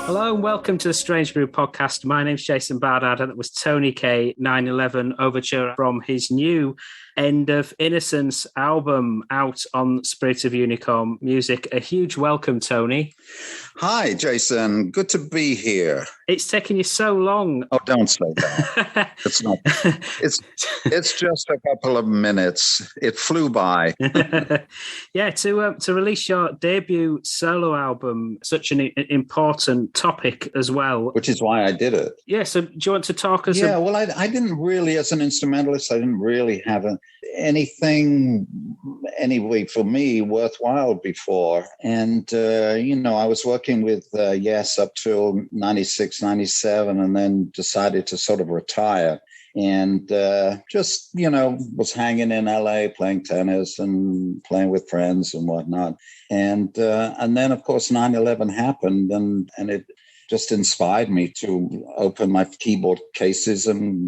Hello and welcome to the Strange Brew podcast. My name's Jason Bardard and that was Tony Kaye, 9/11 Overture from his new End of Innocence album out on Spirit of Unicorn Music. A huge welcome, Tony. Hi, Jason. Good to be here. It's taken you so long. Oh, don't say that. It's not. It's just a couple of minutes. It flew by. Yeah, to release your debut solo album, such an important topic as well. Which is why I did it. Yeah, so do you want to talk us? Yeah, well, I didn't really, as an instrumentalist, I didn't really have anything anyway for me worthwhile before. And, I was working with Yes up till 96, 97, and then decided to sort of retire. And just, was hanging in LA, playing tennis and playing with friends and whatnot. And then, of course, 9/11 happened, and it just inspired me to open my keyboard cases and,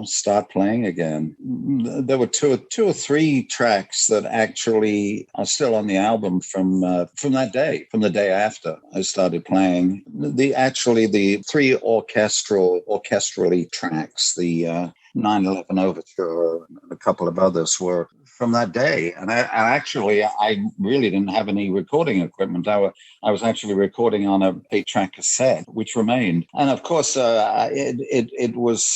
start playing again. There were two or three tracks that actually are still on the album from that day, from the day after I started playing. The three orchestrally tracks, the 9/11 Overture and a couple of others were from that day. And I really didn't have any recording equipment. I was actually recording on a 8-track cassette, which remained. And of course, it was,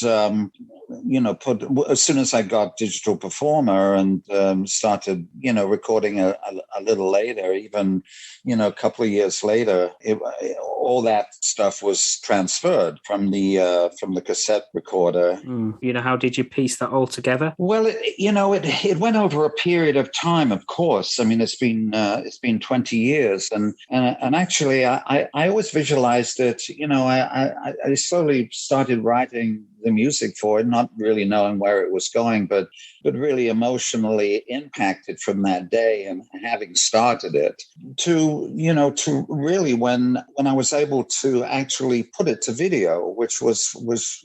put as soon as I got Digital Performer and started, recording a little later, even, a couple of years later, all that stuff was transferred from the cassette recorder. How did you piece that all together? Well, it went over a period of time, of course. I mean, it's been 20 years, and actually, I always visualized it. I slowly started writing the music for it, not really knowing where it was going, but really emotionally impacted from that day and having started it to really when I was able to actually put it to video, which was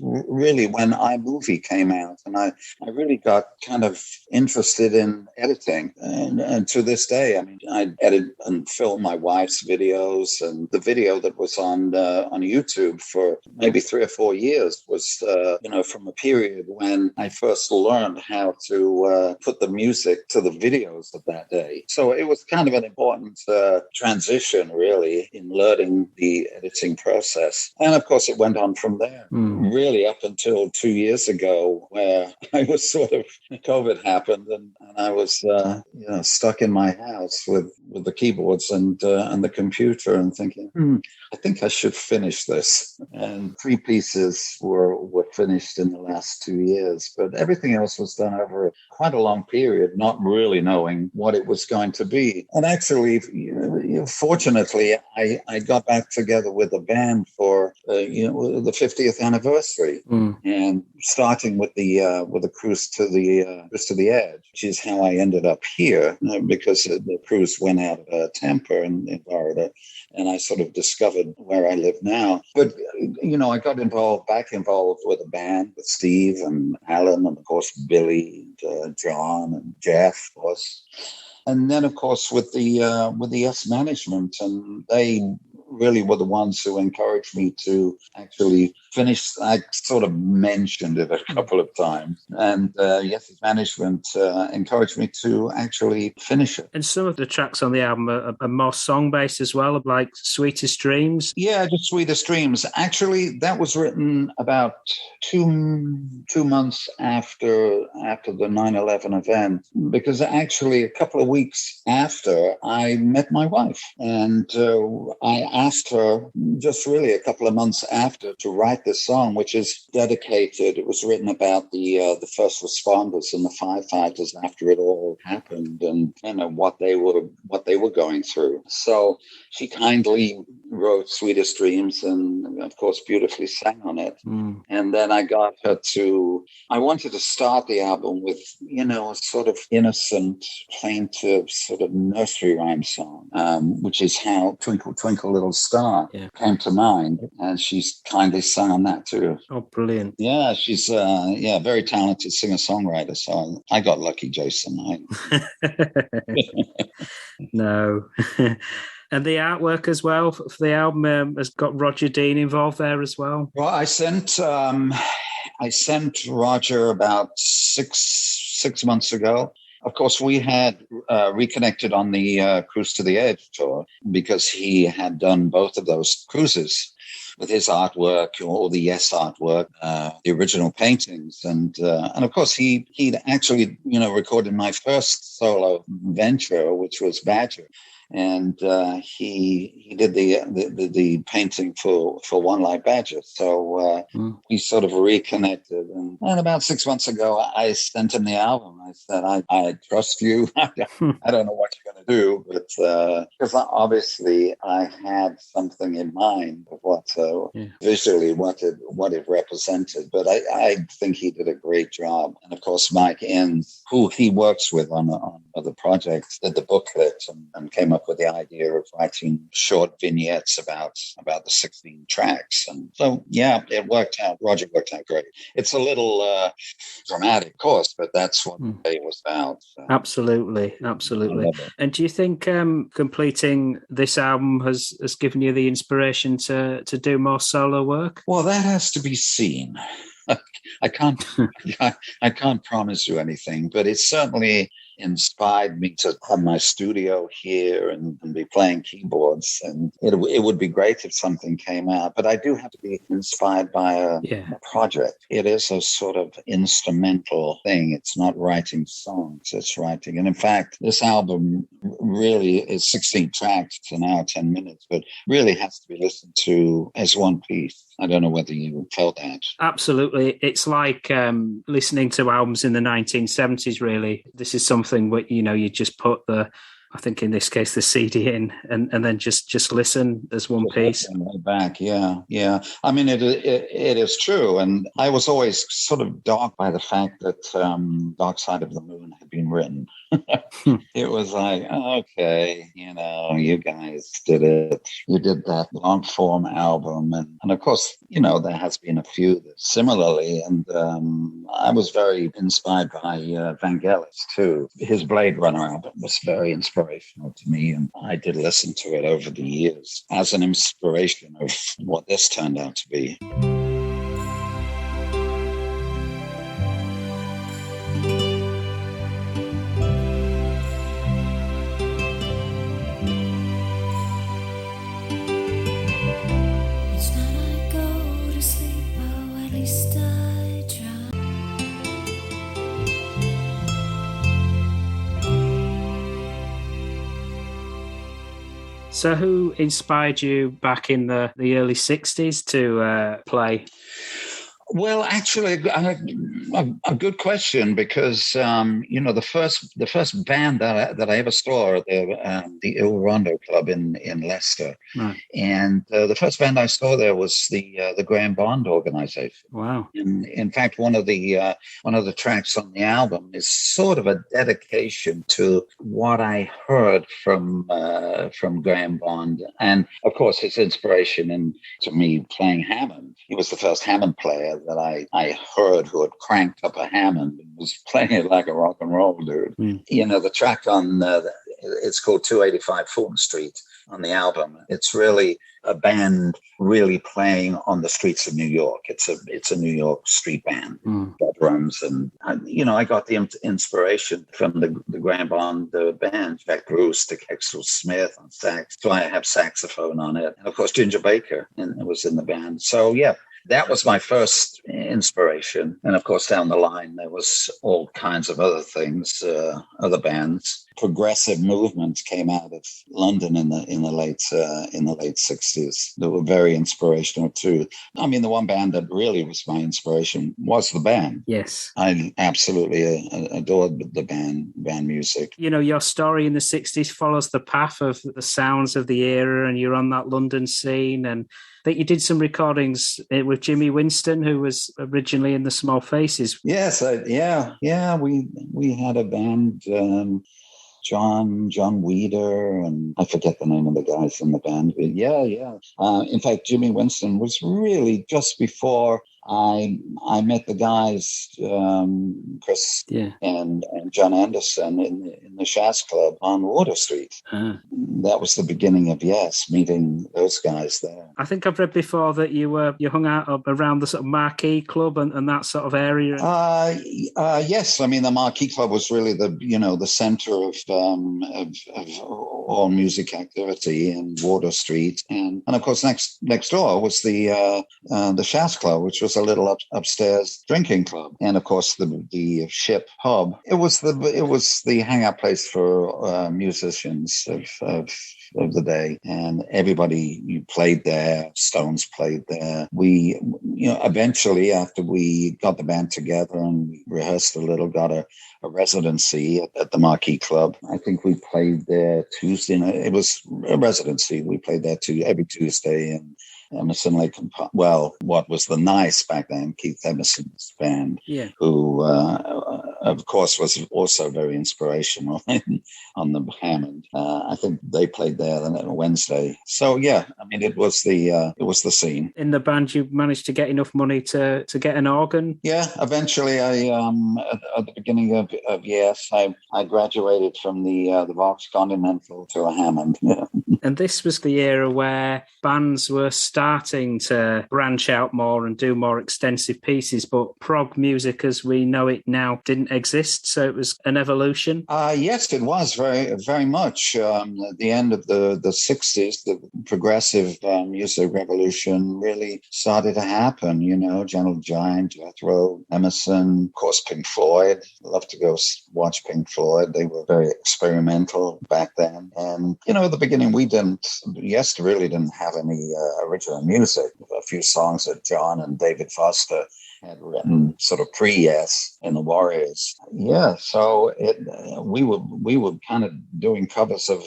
really when iMovie came out, and I really got kind of interested in editing, and to this day, I mean, I edit and film my wife's videos, and the video that was on YouTube for maybe 3 or 4 years was from a period when I first learned how to put the music to the videos of that day. So it was kind of an important transition, really, in learning the editing process. And of course, it went on from there, really up until 2 years ago, where I was COVID happened, and I was stuck in my house with the keyboards and the computer, and thinking, I think I should finish this. And 3 pieces were finished in the last 2 years, but everything else was done over quite a long period, not really knowing what it was going to be. And actually, fortunately, I got back together with a band for the 50th anniversary, and starting with the cruise to the edge, which is how I ended up here, because the cruise went out of Tampa in Florida, and I sort of discovered where I live now. But I got back involved with a band with Steve and Alan, and of course Billy, and John and Jeff, of course. And then, of course, with the Yes management, and they really were the ones who encouraged me to actually finish. I sort of mentioned it a couple of times, and Yes management encouraged me to actually finish it. And some of the tracks on the album are more song-based as well, like Sweetest Dreams. Yeah, just Sweetest Dreams. Actually, that was written about two months after the 9/11 event, because actually a couple of weeks after I met my wife, and I asked her just really a couple of months after to write this song, which is dedicated. It was written about the first responders and the firefighters after it all happened, and what they were going through. So she kindly wrote Sweetest Dreams, and of course beautifully sang on it. And then I got her I wanted to start the album with a sort of innocent, plaintive sort of nursery rhyme song, which is how Twinkle Twinkle Little Star came to mind, and she's kindly sang on that too. Oh, brilliant. Yeah, she's very talented singer-songwriter, so I got lucky, Jason. No. And the artwork as well for the album has got Roger Dean involved there as well. Well, I sent Roger about six months ago. Of course, we had reconnected on the Cruise to the Edge tour because he had done both of those cruises with his artwork, or the Yes artwork, the original paintings, and of course he'd actually recorded my first solo venture, which was Badger. And he did the painting for One Light Badger. So we sort of reconnected. And about 6 months ago, I sent him the album. I said, I trust you. I don't know what you're going to do, but because obviously I had something in mind of what visually what it represented. But I think he did a great job. And of course, Mike Enns, who he works with on other projects, did the booklet and came up with the idea of writing short vignettes about the 16 tracks. And so, yeah, it worked out. Roger worked out great. It's a little dramatic, of course, but that's what it was about. So. Absolutely. And do you think completing this album has given you the inspiration to do more solo work? Well, that has to be seen. I can't promise you anything, but it's certainly inspired me to have my studio here and be playing keyboards. And it would be great if something came out. But I do have to be inspired by a project. It is a sort of instrumental thing. It's not writing songs, it's writing. And in fact, this album really is 16 tracks. It's an hour, 10 minutes, but really has to be listened to as one piece. I don't know whether you felt that. Absolutely. It's like listening to albums in the 1970s, really. This is something where, you just put I think in this case, the CD in and then just listen as one piece. Back, yeah. I mean, it is true. And I was always sort of dark by the fact that Dark Side of the Moon had been written. It was like, okay, you guys did it. You did that long form album. And of course, there has been a few that similarly. And I was very inspired by Vangelis too. His Blade Runner album was very inspirational to me. And I did listen to it over the years as an inspiration of what this turned out to be. So who inspired you back in the early 60s to play? Well, actually, a good question because the first band that I ever saw the Il Rondo Club in Leicester, right. And the first band I saw there was the Graham Bond Organization. Wow! In fact, one of the tracks on the album is sort of a dedication to what I heard from Graham Bond, and of course his inspiration and to me playing Hammond. He was the first Hammond player that I heard who had cranked up a Hammond and was playing it like a rock and roll dude. The track on it's called 285 Fulton Street on the album. It's really a band really playing on the streets of New York. It's a New York street band that runs, and I got the inspiration from the Graham Bond band. Jack Bruce, Dick Hextall Smith on sax. So I have saxophone on it, and of course Ginger Baker was in the band. So yeah. That was my first inspiration. And of course, down the line, there was all kinds of other things, other bands. Progressive movements came out of London in the late 60s that were very inspirational too. I mean, the one band that really was my inspiration was the band. Yes. I absolutely adored the band music. Your story in the 60s follows the path of the sounds of the era, and you're on that London scene. And I think you did some recordings with Jimmy Winston, who was originally in the Small Faces. Yes, yeah. We had a band, John Weeder, and I forget the name of the guys in the band. But yeah. In fact, Jimmy Winston was really just before I met the guys, Chris and John Anderson in the Shaz Club on Water Street. That was the beginning of meeting those guys there. I think I've read before that you hung out around the sort of Marquee Club and that sort of area. Yes, I mean the Marquee Club was really the center of all music activity in Water Street, and of course next door was the Shaz Club, which was a little upstairs drinking club, and of course the Ship Pub. It was the hangout place for musicians of the day, and everybody played there. Stones played there. We, eventually after we got the band together and we rehearsed a little, got a residency at the Marquee Club. I think we played there Tuesday night. It was a residency. We played there every Tuesday, and Emerson, Lake and what was the Nice back then, Keith Emerson's band, who, of course, was also very inspirational on the Hammond. I think they played there then on Wednesday. So I mean, it was the scene. In the band, you managed to get enough money to get an organ? Yeah, eventually, I at the beginning of I graduated from the Vox Continental to a Hammond. Yeah. And this was the era where bands were starting to branch out more and do more extensive pieces, but prog music as we know it now didn't exist, so it was an evolution. Yes, it was very, very much. At the end of the 60s, the progressive music revolution really started to happen. Gentle Giant, Jethro, Emerson, of course, Pink Floyd. I love to go watch Pink Floyd. They were very experimental back then. And, at the beginning, Yes really didn't have any original music. A few songs that John and David Foster had written sort of pre-Yes in the Warriors. Yeah, so we were kind of doing covers of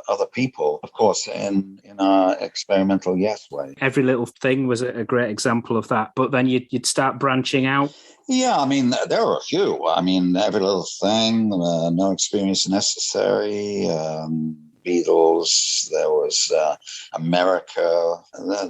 other people, of course, in our experimental Yes way. Every Little Thing was a great example of that, but then you'd start branching out. Yeah, I mean, there were a few. I mean, Every Little Thing, No Experience Necessary, Beatles, there was America,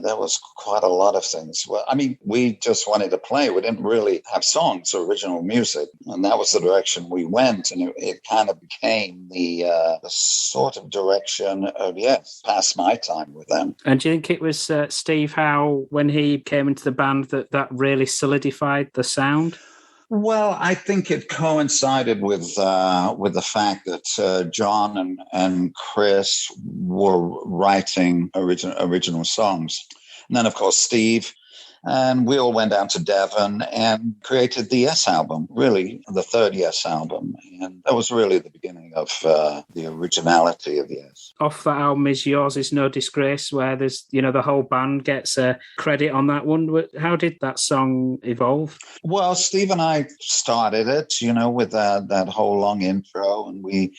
there was quite a lot of things. Well, I mean, we just wanted to play. We didn't really have songs or original music, and that was the direction we went, and it kind of became the sort of direction of, past my time with them. And do you think it was Steve Howe, when he came into the band, that really solidified the sound? Well, I think it coincided with the fact that John and Chris were writing original songs. And then, of course, Steve and we all went down to Devon and created the Yes album, really the third Yes album. And that was really the beginning of the originality of Yes. Off that album is Yours Is No Disgrace, where there's, the whole band gets a credit on that one. How did that song evolve? Well, Steve and I started it, with that whole long intro. And we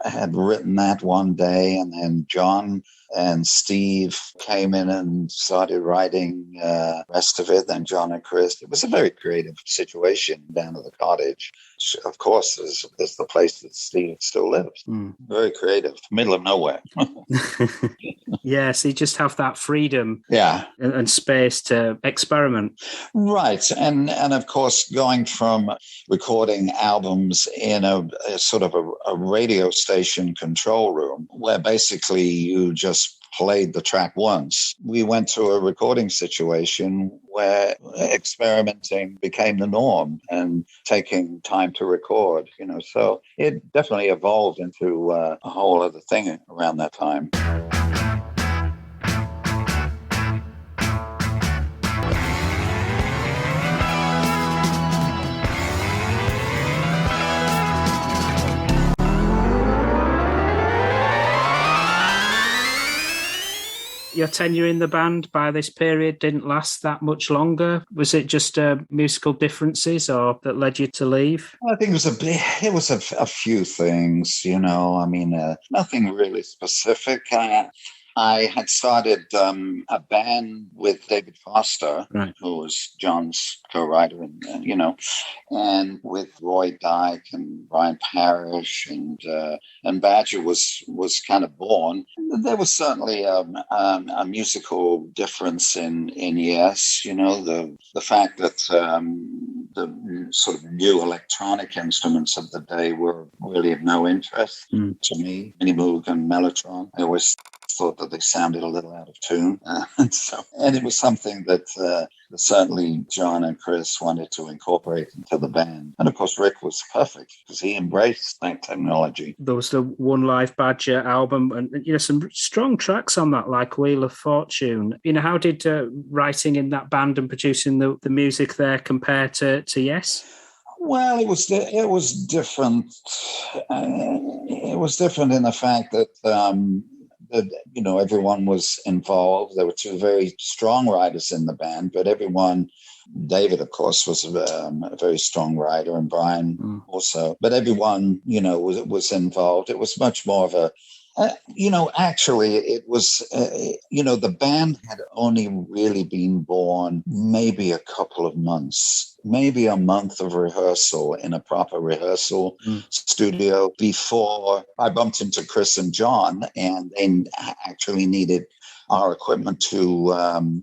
had written that one day, and then John and Steve came in and started writing the rest of it. Then John and Chris. It was a very creative situation down at the cottage. Of course, is the place that Steve still lives. Very creative, middle of nowhere. Yes, you just have that freedom, yeah, and space to experiment. Right, and of course, going from recording albums in a sort of a radio station control room, where basically you just played the track once. We went to a recording situation where experimenting became the norm and taking time to record, so it definitely evolved into a whole other thing around that time. Your tenure in the band by this period didn't last that much longer. Was it just musical differences or that led you to leave? I think it was a few things, I mean, nothing really specific. I had started a band with David Foster, right, who was John's co-writer, and with Roy Dyke and Brian Parrish, and Badger was kind of born. There was certainly a musical difference in yes, the fact that the sort of new electronic instruments of the day were really of no interest to me. Mini Moog and Mellotron. I always thought that they sounded a little out of tune, and it was something that certainly John and Chris wanted to incorporate into the band. And of course, Rick was perfect because he embraced that technology. There was the One Live Badger album, and some strong tracks on that, like Wheel of Fortune. How did writing in that band and producing the music there compare to Yes? Well, it was different. It was different in the fact that everyone was involved. There were two very strong writers in the band, but David, of course, was a very strong writer, and Brian also. But everyone, was involved. It was much more of a, actually, it was, the band had only really been born maybe a couple of months, maybe a month of rehearsal in a proper rehearsal studio before I bumped into Chris and John, and they actually needed our equipment to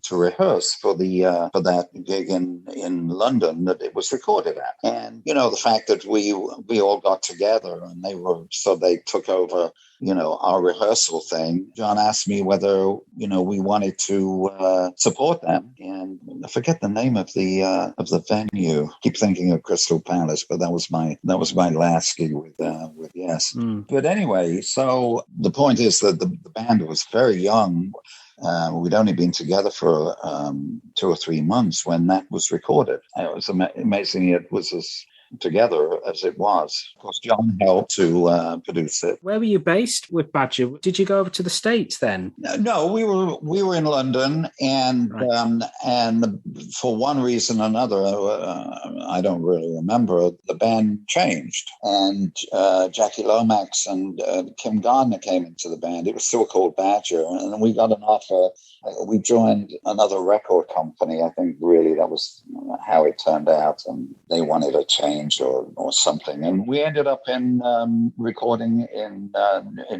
rehearse for that gig in London that it was recorded at. And the fact that we all got together and they took over our rehearsal thing. John asked me whether we wanted to support them, and I forget the name of the venue. I keep thinking of Crystal Palace, but that was my last gig with Yes. But anyway, so the point is that the band was very young. We'd only been together for 2 or 3 months when that was recorded. It was amazing. It was as together as it was. Of course, John helped to produce it. Where were you based with Badger? Did you go over to the States then? No, we were in London, and right. And for one reason or another, I don't really remember. The band changed, and Jackie Lomax and Kim Gardner came into the band. It was still called Badger, and we got an offer. We joined another record company. I think really that was how it turned out, and they wanted a change or something. And we ended up in recording in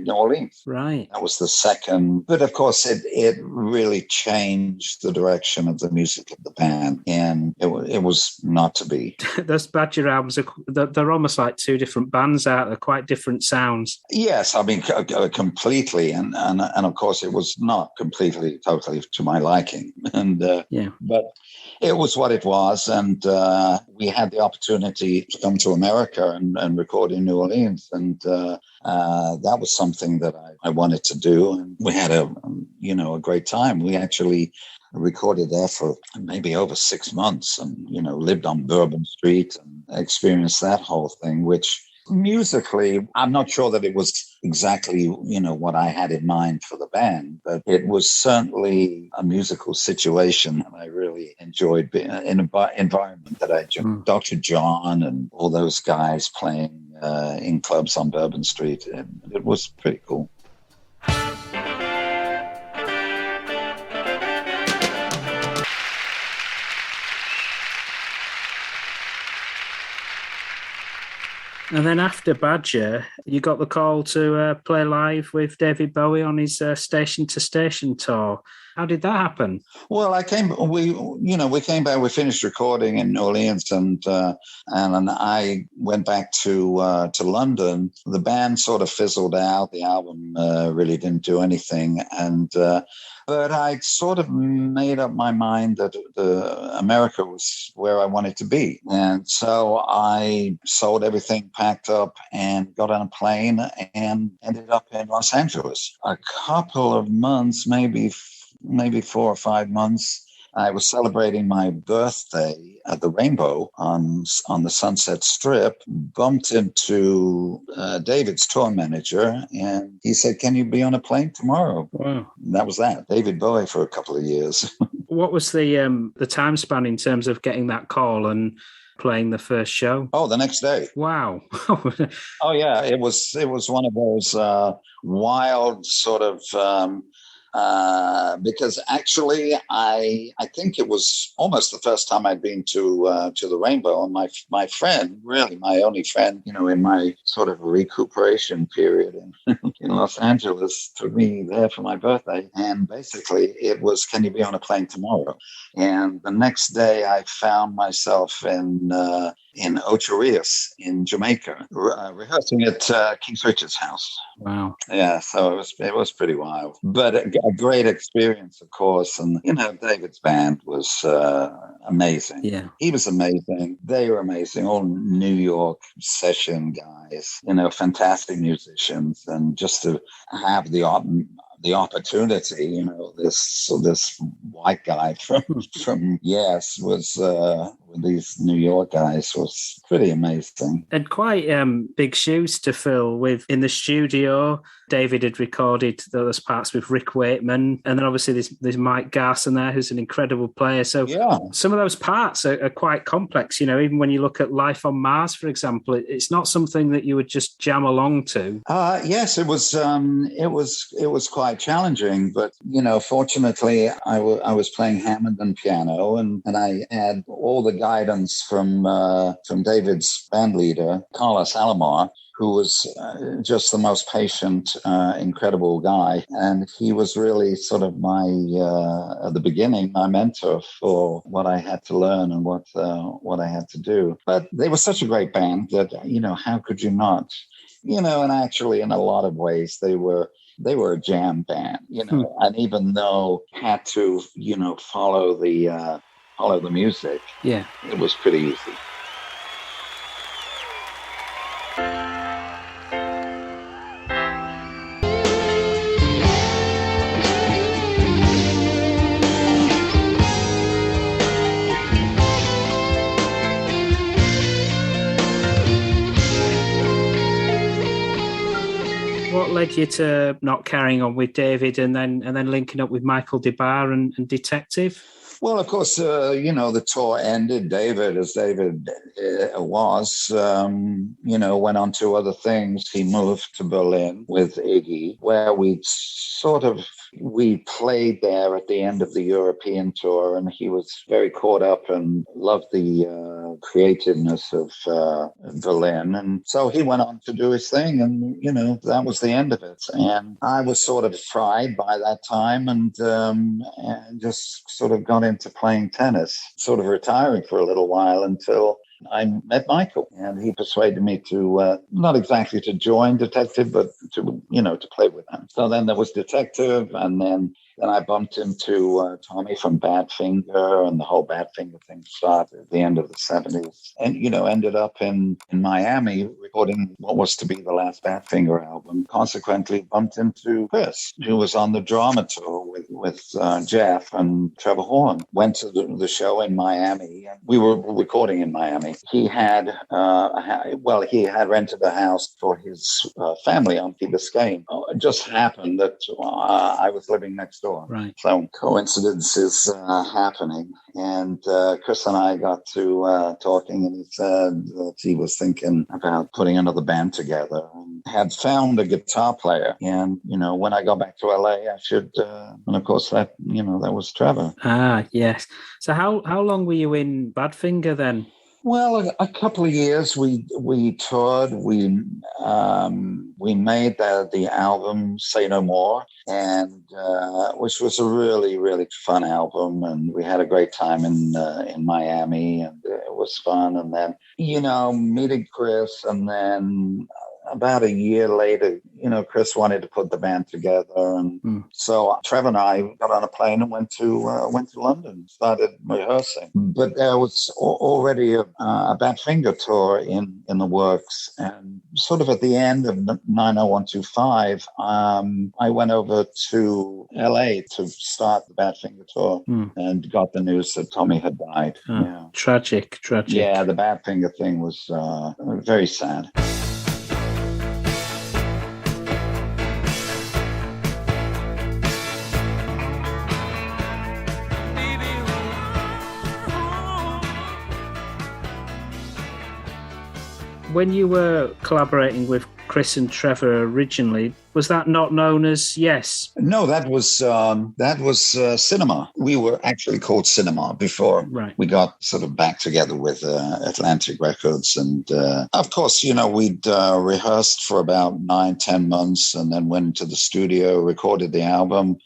New Orleans. Right. That was the second. But of course, it really changed the direction of the music of the band, and it was not to be. Those Badger albums they're almost like two different bands out. They're quite different sounds. Yes, I mean completely, and of course it was not completely totally to my liking, but it was what it was, and we had the opportunity to come to America and record in New Orleans, and that was something that I wanted to do, and we had a great time. We actually recorded there for maybe over 6 months, and lived on Bourbon Street and experienced that whole thing, which musically, I'm not sure that it was exactly, what I had in mind for the band, but it was certainly a musical situation that I really enjoyed being in an environment that I enjoyed. Dr. John and all those guys playing in clubs on Bourbon Street. It was pretty cool. And then after Badger, you got the call to play live with David Bowie on his Station to Station tour. How did that happen? Well, we came back. We finished recording in New Orleans, and I went back to London. The band sort of fizzled out. The album really didn't do anything, but I sort of made up my mind that America was where I wanted to be. And so I sold everything, packed up, and got on a plane and ended up in Los Angeles. A couple of months, maybe 4 or 5 months, I was celebrating my birthday at the Rainbow on the Sunset Strip, bumped into David's tour manager, and he said, "Can you be on a plane tomorrow?" Wow. And that was that. David Bowie for a couple of years. What was the time span in terms of getting that call and playing the first show? Oh, the next day. Wow. Oh, yeah. It was one of those wild sort of because actually I think it was almost the first time I'd been to the Rainbow, and my friend, really my only friend, in my sort of recuperation period in Los Angeles, took me there for my birthday, and basically it was, can you be on a plane tomorrow? And the next day I found myself in Ocho Rios in Jamaica, rehearsing at King Richard's house. Wow. Yeah, so it was pretty wild, but a great experience, of course. And David's band was amazing. Yeah, he was amazing. They were amazing. All New York session guys, fantastic musicians, and just to have the opportunity, this white guy from Yes was with these New York guys was pretty amazing. And quite big shoes to fill with. In the studio, David had recorded those parts with Rick Wakeman, and then obviously there's Mike Garson there, who's an incredible player. So some of those parts are quite complex. Even when you look at Life on Mars, for example, it's not something that you would just jam along to. Yes, it was. It was quite challenging, but fortunately, I was playing Hammond and piano, and I had all the guidance from David's band leader, Carlos Alomar, who was just the most patient, incredible guy. And he was really sort of at the beginning, my mentor for what I had to learn and what I had to do. But they were such a great band that, how could you not? And actually, in a lot of ways, they were a jam band, and even though had to, follow the music, it was pretty easy. What led you to not carrying on with David and then linking up with Michael DeBar and Detective? Well, of course, the tour ended. David was, went on to other things. He moved to Berlin with Iggy, where we played there at the end of the European tour, and he was very caught up and loved the creativeness of Berlin. And so he went on to do his thing, and, that was the end of it. And I was sort of fried by that time, and just sort of got into playing tennis, sort of retiring for a little while until I met Michael, and he persuaded me to not exactly to join Detective, but to play with him. So then there was Detective, and then I bumped into Tommy from Badfinger, and the whole Badfinger thing started at the end of the 70s, and ended up in Miami recording what was to be the last Badfinger album. Consequently, bumped into Chris, who was on the drama tour with Jeff and Trevor Horn. Went to the show in Miami, and we were recording in Miami. He had rented a house for his family on Key Biscayne. It just happened that I was living next door. Right. So coincidences happening. And Chris and I got to talking, and he said that he was thinking about putting another band together and had found a guitar player. And, when I got back to LA, I should, and of course that was Trevor. Ah, yes. So how long were you in Badfinger then? Well, a couple of years we toured. We made the album Say No More, and which was a really, really fun album, and we had a great time in Miami, and it was fun. And then meeting Chris, and then about a year later, Chris wanted to put the band together, and so Trevor and I got on a plane and went to London, started rehearsing. But there was already a Badfinger tour in the works, and sort of at the end of 90125, I went over to LA to start the Badfinger tour, and got the news that Tommy had died. Yeah. Tragic. Yeah, the Badfinger thing was very sad. When you were collaborating with Chris and Trevor originally. Was that not known as Yes? No, that was Cinema. We were actually called Cinema before we got sort of back together with Atlantic Records. And of course, we'd rehearsed for about 9-10 months and then went to the studio, recorded the album.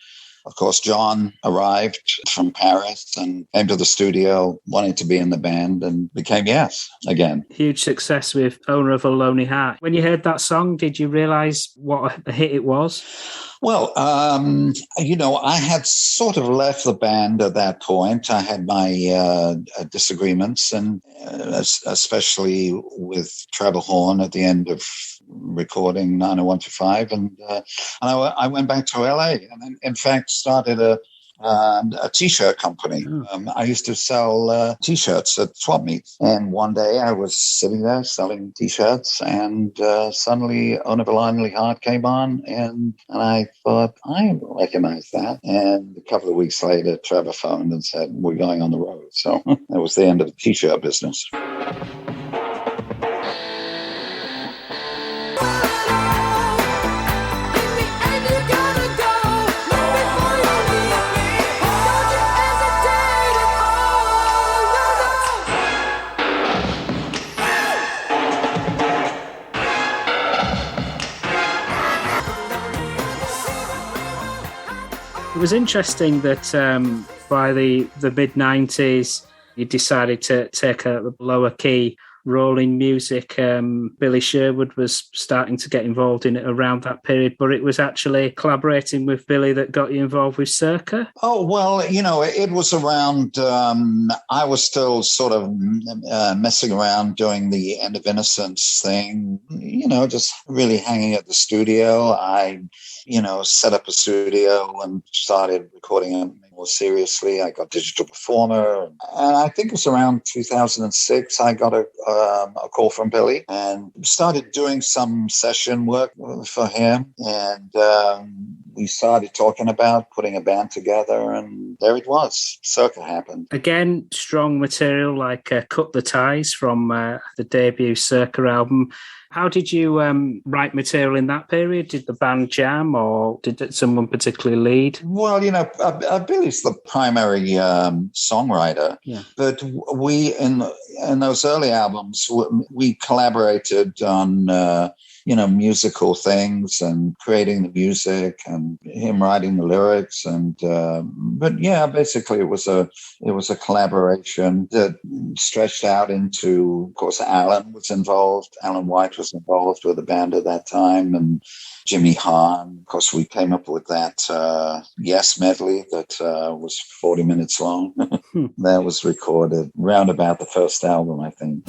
Of course, John arrived from Paris and came to the studio, wanting to be in the band, and became Yes again. Huge success with Owner of a Lonely Heart. When you heard that song, did you realise what a hit it was? Well, I had sort of left the band at that point. I had my disagreements, and especially with Trevor Horn at the end of recording 90125, and I went back to LA, and in fact started a T-shirt company. I used to sell T-shirts at swap meets, and one day I was sitting there selling T-shirts, and suddenly Owner of a Lonely Heart came on, and I thought, I recognize that. And a couple of weeks later, Trevor phoned and said, we're going on the road. So that was the end of the T-shirt business. It was interesting that by the mid-90s, you decided to take a lower key role in music. Billy Sherwood was starting to get involved in it around that period, but it was actually collaborating with Billy that got you involved with Circa? Oh, well, it was around, I was still sort of messing around doing the End of Innocence thing, just really hanging at the studio. I set up a studio and started recording it more seriously. I got Digital Performer. And I think it was around 2006, I got a call from Billy and started doing some session work for him. And we started talking about putting a band together, and there it was. Circa happened. Again, strong material like Cut the Ties from the debut Circa album. How did you write material in that period? Did the band jam, or did someone particularly lead? Well, Billy's the primary songwriter. Yeah. But we, in those early albums, we collaborated on musical things and creating the music and him writing the lyrics. And but yeah, basically it was a collaboration that stretched out into, of course, Alan was involved. Alan White was involved with the band at that time, and Jimmy Hahn. Of course, we came up with that Yes medley that was 40 minutes long. That was recorded round about the first album, I think.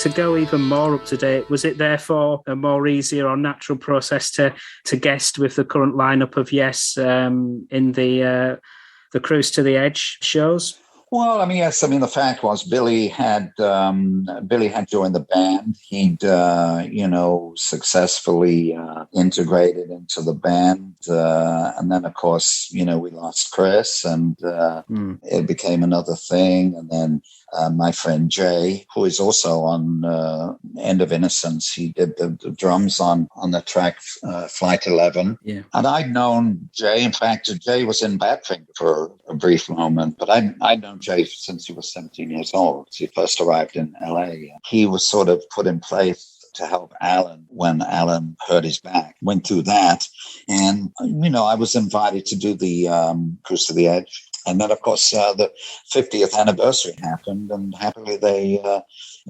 To go even more up to date, was it therefore a more easier or natural process to guest with the current lineup of Yes in the Cruise to the Edge shows? Well, yes. The fact was Billy had joined the band. He'd successfully integrated into the band, and then of course we lost Chris, and it became another thing. And then my friend Jay, who is also on End of Innocence, he did the drums on the track Flight 11. Yeah. And I'd known Jay. In fact, Jay was in Badfinger for a brief moment, but I'd known Jay since he was 17 years old. He first arrived in LA. He was sort of put in place to help Alan when Alan hurt his back. Went through that. And, I was invited to do the Cruise to the Edge. And then, of course, the 50th anniversary happened, and happily they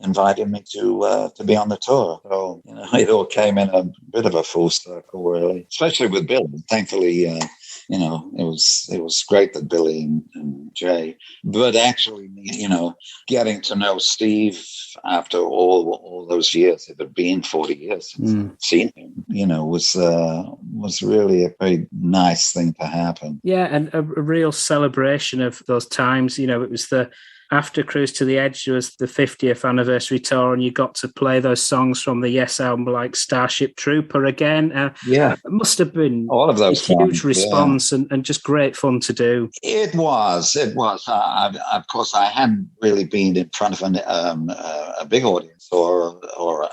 invited me to be on the tour. So, it all came in a bit of a full circle, really, especially with Bill. Thankfully, it was great that Billy and Jay, but actually, getting to know Steve after all those years, it had been 40 years since I'd seen him, was really a very nice thing to happen. Yeah, and a real celebration of those times. It was after Cruise to the Edge, there was the 50th anniversary tour, and you got to play those songs from the Yes album, like Starship Trooper again. It must have been all of those a huge songs, response and just great fun to do. It was. Of course, I hadn't really been in front of a big audience or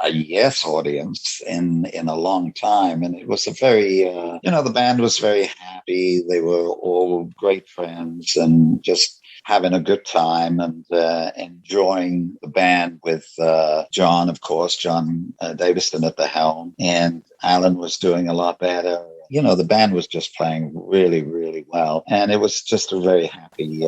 a Yes audience in a long time, and it was a very, the band was very happy. They were all great friends and just having a good time and enjoying the band with John, of course, John Davison at the helm, and Alan was doing a lot better. The band was just playing really, really well, and it was just a very happy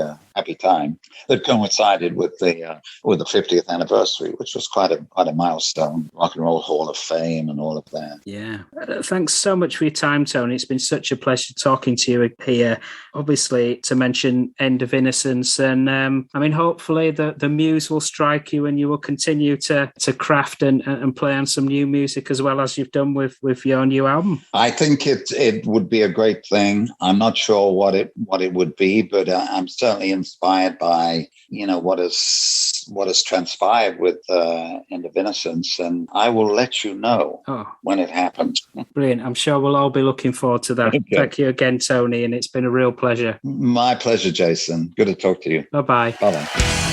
time that coincided with the 50th anniversary, which was quite a milestone. Rock and Roll Hall of Fame and all of that. Yeah, thanks so much for your time, Tony. It's been such a pleasure talking to you here. Obviously, to mention End of Innocence, and hopefully the muse will strike you, and you will continue to craft and play on some new music as well as you've done with your new album. I think it would be a great thing. I'm not sure what it would be, but I'm certainly inspired by what has transpired with End of Innocence, and I will let you know when it happens. Brilliant. I'm sure we'll all be looking forward to that. Okay. Thank you again, Tony, and it's been a real pleasure. My pleasure, Jason. Good to talk to you. Bye-bye. Bye-bye.